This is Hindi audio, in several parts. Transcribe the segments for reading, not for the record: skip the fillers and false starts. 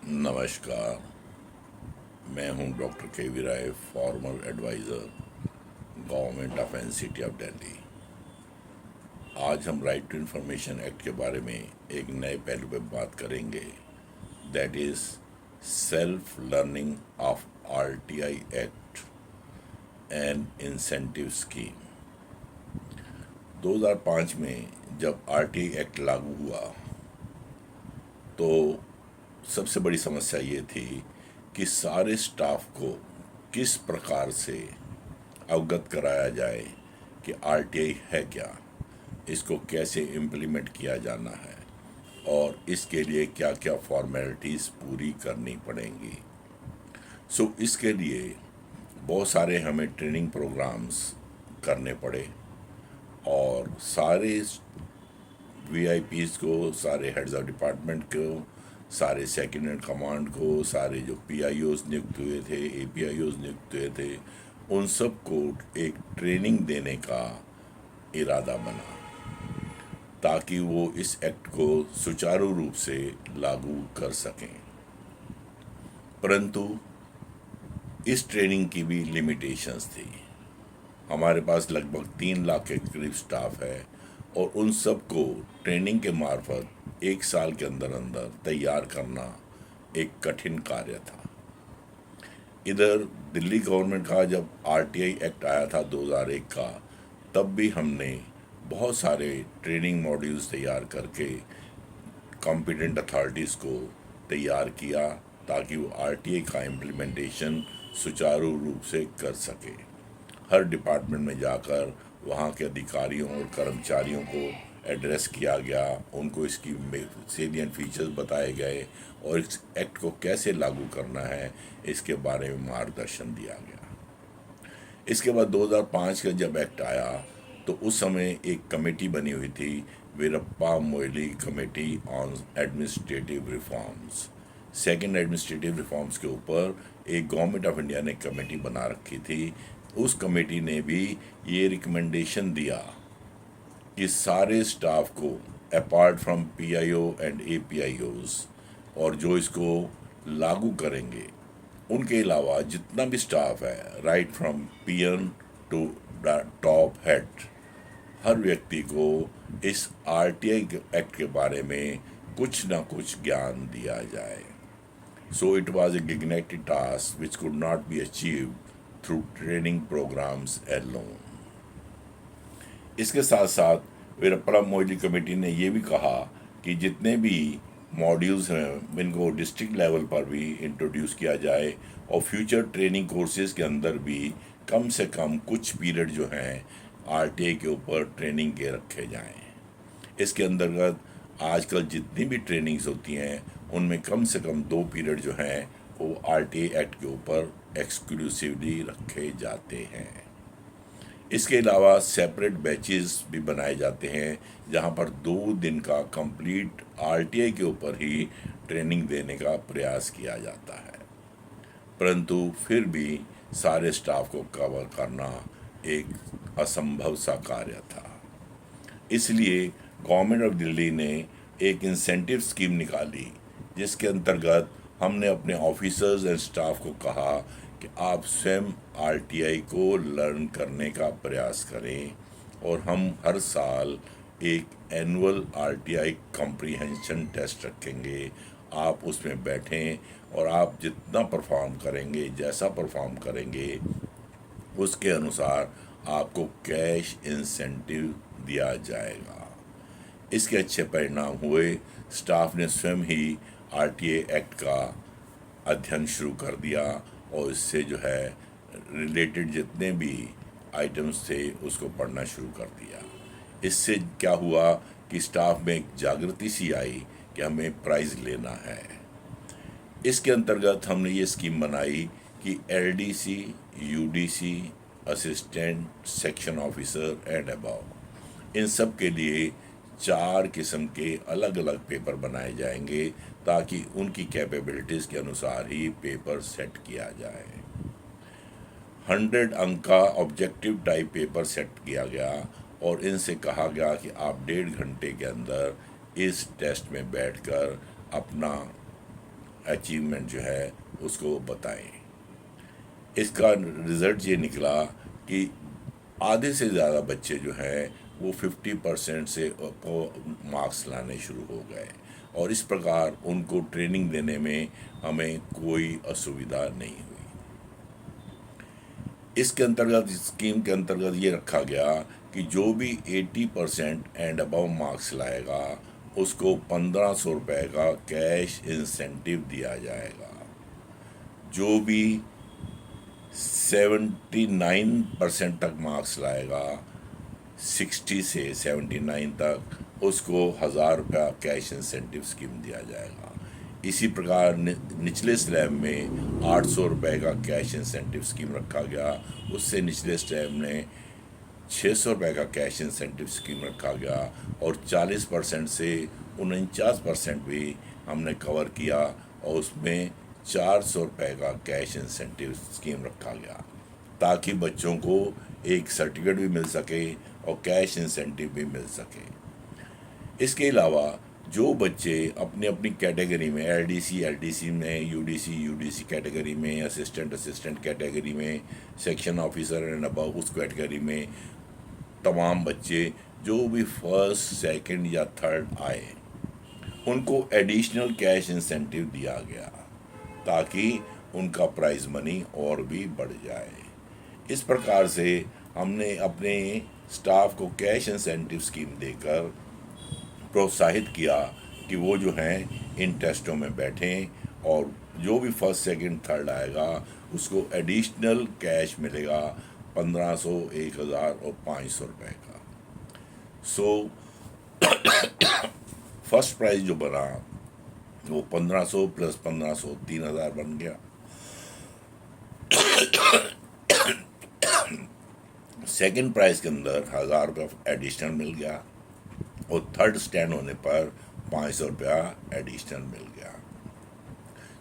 नमस्कार। मैं हूं doctor K V Rai, former advisor, government of NCT of Delhi. आज हम राइट टू इंफॉर्मेशन एक्ट के बारे में एक नए पहलू पर बात करेंगे, that is self learning of RTI act and incentive scheme. 2005 में जब आरटीआई एक्ट लागू हुआ तो सबसे बड़ी समस्या ये थी कि सारे स्टाफ को किस प्रकार से अवगत कराया जाए कि आरटीआई है क्या, इसको कैसे इम्प्लीमेंट किया जाना है और इसके लिए क्या क्या फॉर्मेलिटीज़ पूरी करनी पड़ेंगी। इसके लिए बहुत सारे हमें ट्रेनिंग प्रोग्राम्स करने पड़े और सारे वीआईपीज़ को, सारे हेड्स ऑफ डिपार्टमेंट को, सारे सेकेंड इन कमांड को, सारे जो पीआईओज नियुक्त हुए थे, एपीआईओज नियुक्त हुए थे, उन सब को एक ट्रेनिंग देने का इरादा बना ताकि वो इस एक्ट को सुचारू रूप से लागू कर सकें। परंतु इस ट्रेनिंग की भी लिमिटेशंस थी। हमारे पास लगभग 3 लाख के करीब स्टाफ है और उन सब को ट्रेनिंग के मार्फत 1 साल के अंदर अंदर तैयार करना एक कठिन कार्य था। इधर दिल्ली गवर्नमेंट का जब आरटीआई एक्ट आया था 2001 का, तब भी हमने बहुत सारे ट्रेनिंग मॉड्यूल्स तैयार करके कॉम्पिटेंट अथॉरिटीज़ को तैयार किया ताकि वो आरटीआई का इम्प्लीमेंटेशन सुचारू रूप से कर सके। हर डिपार्टमेंट में जाकर वहाँ के अधिकारियों और कर्मचारियों को एड्रेस किया गया, उनको इसकी सेलिएंट फीचर्स बताए गए और इस एक्ट को कैसे लागू करना है इसके बारे में मार्गदर्शन दिया गया। इसके बाद 2005 का जब एक्ट आया तो उस समय एक कमेटी बनी हुई थी, Veerappa Moily committee on administrative reforms. Second administrative reforms के ऊपर एक गवर्नमेंट ऑफ इंडिया ने कमेटी बना रखी थी। उस कमेटी ने भी ये रिकमेंडेशन दिया कि सारे स्टाफ को अपार्ट फ्रॉम पीआईओ एंड एपीआईओज और जो इसको लागू करेंगे उनके अलावा जितना भी स्टाफ है, right from peon to top head, हर व्यक्ति को इस आरटीआई एक्ट के बारे में कुछ ना कुछ ज्ञान दिया जाए। So it was a gigantic task which could not be achieved through training programs alone. इसके साथ साथ वीरप्पा मोइली कमेटी ने ये भी कहा कि जितने भी मॉड्यूल्स हैं इनको डिस्ट्रिक्ट लेवल पर भी इंट्रोड्यूस किया जाए और फ्यूचर ट्रेनिंग कोर्सेज के अंदर भी कम से कम कुछ पीरियड जो हैं आरटीआई के ऊपर ट्रेनिंग के रखे जाएं। इसके अंतर्गत आजकल जितनी भी ट्रेनिंग्स होती हैं उनमें कम से कम 2 पीरियड जो हैं वो आरटीआई एक्ट के ऊपर एक्सक्लूसिवली रखे जाते हैं। इसके अलावा सेपरेट बैचेस भी बनाए जाते हैं जहां पर 2 दिन का कंप्लीट आरटीआई के ऊपर ही ट्रेनिंग देने का प्रयास किया जाता है। परंतु फिर भी सारे स्टाफ को कवर करना एक असंभव सा कार्य था। इसलिए गवर्नमेंट ऑफ दिल्ली ने एक इंसेंटिव स्कीम निकाली जिसके अंतर्गत हमने अपने ऑफिसर्स एंड स्टाफ को कहा कि आप स्वयं आरटीआई को लर्न करने का प्रयास करें और हम हर साल एक एनुअल आरटीआई कॉम्प्रिहेंशन टेस्ट रखेंगे। आप उसमें बैठें और आप जितना परफॉर्म करेंगे, जैसा परफॉर्म करेंगे, उसके अनुसार आपको कैश इंसेंटिव दिया जाएगा। इसके अच्छे परिणाम हुए। स्टाफ ने स्वयं ही आरटीआई एक्ट का अध्ययन शुरू कर दिया और इससे जो है रिलेटेड जितने भी आइटम्स थे उसको पढ़ना शुरू कर दिया। इससे क्या हुआ कि स्टाफ में एक जागृति सी आई कि हमें प्राइज़ लेना है। इसके अंतर्गत हमने ये स्कीम बनाई कि LDC, UDC, assistant section officer and above, इन सब के लिए 4 किस्म के अलग अलग पेपर बनाए जाएंगे ताकि उनकी कैपेबिलिटीज़ के अनुसार ही पेपर सेट किया जाए। 100 अंक का ऑब्जेक्टिव टाइप पेपर सेट किया गया और इनसे कहा गया कि आप 1.5 घंटे के अंदर इस टेस्ट में बैठकर अपना अचीवमेंट जो है उसको बताएं। इसका रिज़ल्ट ये निकला कि आधे से ज़्यादा बच्चे जो हैं वो 50% से मार्क्स लाने शुरू हो गए, और इस प्रकार उनको ट्रेनिंग देने में हमें कोई असुविधा नहीं हुई। इसके अंतर्गत, स्कीम के अंतर्गत ये रखा गया कि जो भी 80% एंड अबव मार्क्स लाएगा उसको 1500 रुपये का कैश इंसेंटिव दिया जाएगा। जो भी 79% तक मार्क्स लाएगा, 60 से 79 तक, उसको 1000 रुपया कैश इंसेंटिव स्कीम दिया जाएगा। इसी प्रकार निचले स्लैब में 800 रुपये का कैश इंसेंटिव स्कीम रखा गया। उससे निचले स्लैब में 600 रुपये का कैश इंसेंटिव स्कीम रखा गया, और 40% से 49% भी हमने कवर किया, और उसमें 400 रुपये का कैश इंसेंटिव स्कीम रखा गया, ताकि बच्चों को एक सर्टिफिकेट भी मिल सके और कैश इंसेंटिव भी मिल सके। इसके अलावा जो बच्चे अपनी अपनी कैटेगरी में, एलडीसी में, यूडीसी कैटेगरी में, असिस्टेंट कैटेगरी में, सेक्शन ऑफिसर एंड अबव उस कैटेगरी में, तमाम बच्चे जो भी फर्स्ट, सेकंड या थर्ड आए उनको एडिशनल कैश इंसेंटिव दिया गया, ताकि उनका प्राइज मनी और भी बढ़ जाए। इस प्रकार से हमने अपने स्टाफ को कैश इंसेंटिव स्कीम देकर प्रोत्साहित किया कि वो जो हैं इन टेस्टों में बैठें, और जो भी फर्स्ट, सेकंड, थर्ड आएगा उसको एडिशनल कैश मिलेगा 1500, 1000 और 500 रुपये का। सो फर्स्ट प्राइज जो बना वो 1500 प्लस 1500 3000 बन गया। सेकंड प्राइज के अंदर 1000 रुपये एडिशनल मिल गया, और थर्ड स्टैंड होने पर 500 रुपया एडिशनल मिल गया।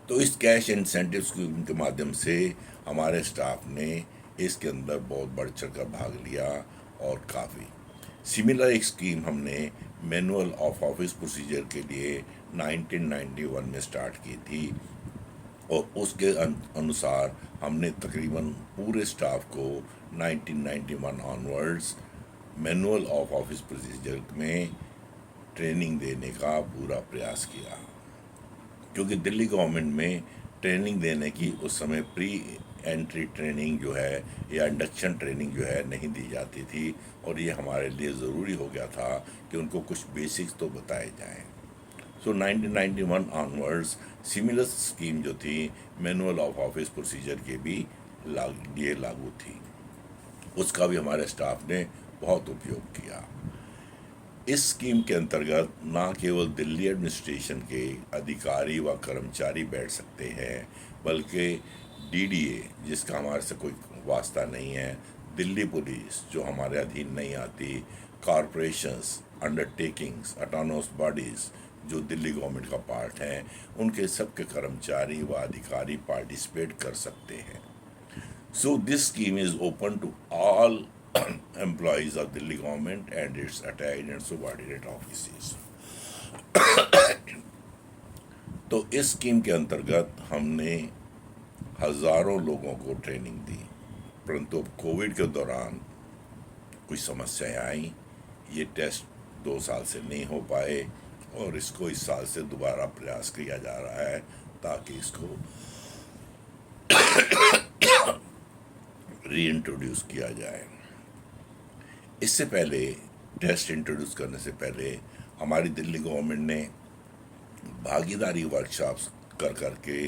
तो इस कैश इंसेंटिव स्कीम के माध्यम से हमारे स्टाफ ने इसके अंदर बहुत बढ़ चढ़ कर भाग लिया, और काफ़ी सिमिलर एक स्कीम हमने मैनुअल ऑफ ऑफिस प्रोसीजर के लिए 1991 में स्टार्ट की थी, और उसके अनुसार हमने तकरीबन पूरे स्टाफ को 1991 onwards manual of office procedure में ट्रेनिंग देने का पूरा प्रयास किया, क्योंकि दिल्ली गवर्नमेंट में ट्रेनिंग देने की उस समय प्री एंट्री ट्रेनिंग जो है या इंडक्शन ट्रेनिंग जो है नहीं दी जाती थी, और ये हमारे लिए ज़रूरी हो गया था कि उनको कुछ बेसिक्स तो बताए जाएं। सो 1991 ऑनवर्ड्स सिमिलर स्कीम जो थी मैनुअल ऑफ ऑफिस प्रोसीजर के भी लिए लागू थी, उसका भी हमारे स्टाफ ने बहुत उपयोग किया। इस स्कीम के अंतर्गत न केवल दिल्ली एडमिनिस्ट्रेशन के अधिकारी व कर्मचारी बैठ सकते हैं, बल्कि डीडीए, जिसका हमारे से कोई वास्ता नहीं है, दिल्ली पुलिस जो हमारे अधीन नहीं आती, कॉरपोरेशंस, अंडरटेकिंग्स, ऑटोनोमस बॉडीज़ जो दिल्ली गवर्नमेंट का पार्ट हैं, उनके सबके कर्मचारी व अधिकारी पार्टिसिपेट कर सकते हैं। So this scheme is open to all employees of Delhi government and its attached and subordinate offices. तो इस स्कीम के अंतर्गत हमने हज़ारों लोगों को ट्रेनिंग दी, परंतु कोविड के दौरान कुछ समस्याएं आई। ये टेस्ट 2 साल से नहीं हो पाए, और इसको इस साल से दोबारा प्रयास किया जा रहा है ताकि इसको रीइंट्रोड्यूस किया जाए। इससे पहले, टेस्ट इंट्रोड्यूस करने से पहले, हमारी दिल्ली गवर्नमेंट ने भागीदारी वर्कशॉप्स करके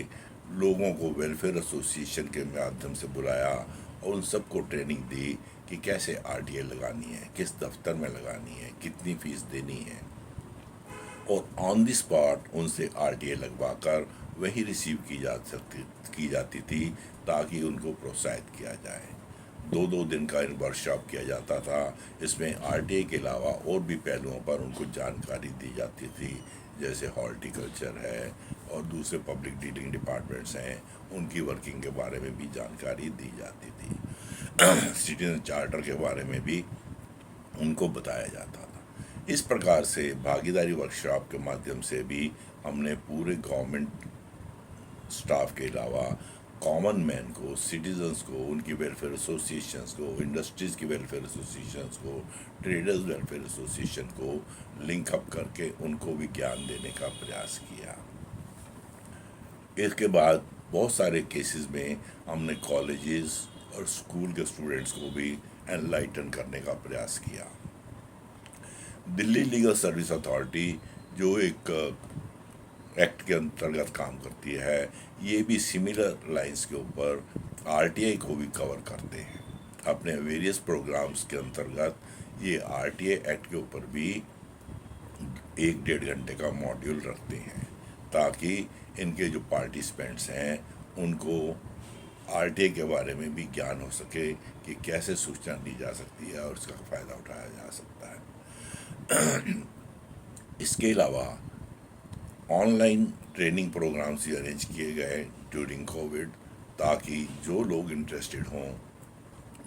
लोगों को वेलफेयर एसोसिएशन के माध्यम से बुलाया, और उन सबको ट्रेनिंग दी कि कैसे आरटीए लगानी है, किस दफ्तर में लगानी है, कितनी फ़ीस देनी है, और ऑन द स्पॉट उनसे आरटीए लगवा कर वही रिसीव की जाती थी, ताकि उनको प्रोत्साहित किया जाए। 2-2 दिन का वर्कशॉप किया जाता था। इसमें आरटीए के अलावा और भी पहलुओं पर उनको जानकारी दी जाती थी, जैसे हॉर्टिकल्चर है और दूसरे पब्लिक डीलिंग डिपार्टमेंट्स हैं, उनकी वर्किंग के बारे में भी जानकारी दी जाती थी। सिटीजन चार्टर के बारे में भी उनको बताया जाता था। इस प्रकार से भागीदारी वर्कशॉप के माध्यम से भी हमने पूरे गवर्नमेंट स्टाफ के अलावा कॉमन मैन को, सिटीजन्स को, उनकी वेलफेयर एसोसिएशंस को, इंडस्ट्रीज़ की वेलफेयर एसोसिएशंस को, ट्रेडर्स वेलफेयर एसोसिएशन को लिंक अप करके उनको भी ज्ञान देने का प्रयास किया। इसके बाद बहुत सारे केसेस में हमने कॉलेजेस और स्कूल के स्टूडेंट्स को भी एनलाइटन करने का प्रयास किया। दिल्ली लीगल सर्विस अथॉरिटी जो एक एक्ट के अंतर्गत काम करती है, ये भी सिमिलर लाइंस के ऊपर आरटीआई को भी कवर करते हैं। अपने वेरियस प्रोग्राम्स के अंतर्गत ये आरटीआई एक्ट के ऊपर भी 1-1.5 घंटे का मॉड्यूल रखते हैं, ताकि इनके जो पार्टिसिपेंट्स हैं उनको आरटीआई के बारे में भी ज्ञान हो सके कि कैसे सूचना दी जा सकती है और उसका फ़ायदा उठाया जा सकता है। इसके अलावा ऑनलाइन ट्रेनिंग प्रोग्राम्स भी अरेंज किए गए ड्यूरिंग कोविड, ताकि जो लोग इंटरेस्टेड हों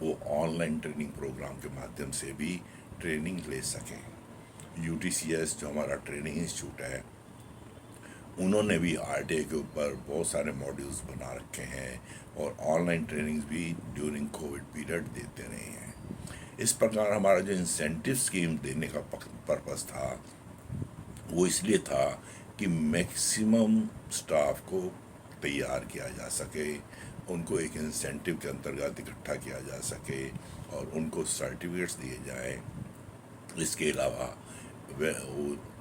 वो ऑनलाइन ट्रेनिंग प्रोग्राम के माध्यम से भी ट्रेनिंग ले सकें। यूटीसीएस जो हमारा ट्रेनिंग इंस्टीट्यूट है, उन्होंने भी आरटीआई के ऊपर बहुत सारे मॉड्यूल्स बना रखे हैं और ऑनलाइन ट्रेनिंग्स भी ड्यूरिंग कोविड पीरियड देते रहे हैं। इस प्रकार हमारा जो इंसेंटिव स्कीम देने का पर्पस था वो इसलिए था कि मैक्सिमम स्टाफ को तैयार किया जा सके, उनको एक इंसेंटिव के अंतर्गत इकट्ठा किया जा सके और उनको सर्टिफिकेट्स दिए जाएं। इसके अलावा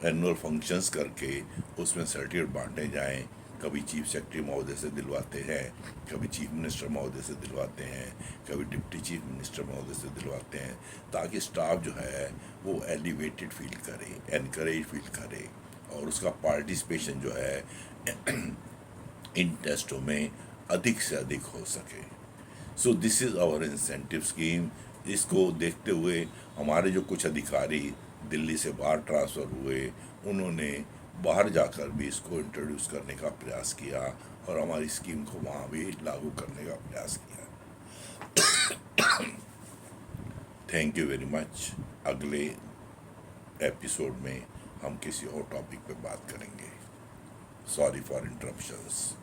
एनुअल फंक्शंस करके उसमें सर्टिफिकेट बांटे जाएं। कभी चीफ सेक्रेटरी महोदय से दिलवाते हैं, कभी चीफ मिनिस्टर महोदय से दिलवाते हैं, कभी डिप्टी चीफ मिनिस्टर महोदय से दिलवाते हैं, ताकि स्टाफ जो है वो एलिवेटेड फील करे, एनकरेज फील करे और उसका पार्टिसिपेशन जो है इन टेस्टों में अधिक से अधिक हो सके। So this is our incentive scheme. इसको देखते हुए हमारे जो कुछ अधिकारी दिल्ली से बाहर ट्रांसफ़र हुए, उन्होंने बाहर जाकर भी इसको इंट्रोड्यूस करने का प्रयास किया और हमारी स्कीम को वहाँ भी लागू करने का प्रयास किया। Thank you very much. अगले एपिसोड में हम किसी और टॉपिक पे बात करेंगे। Sorry for interruptions.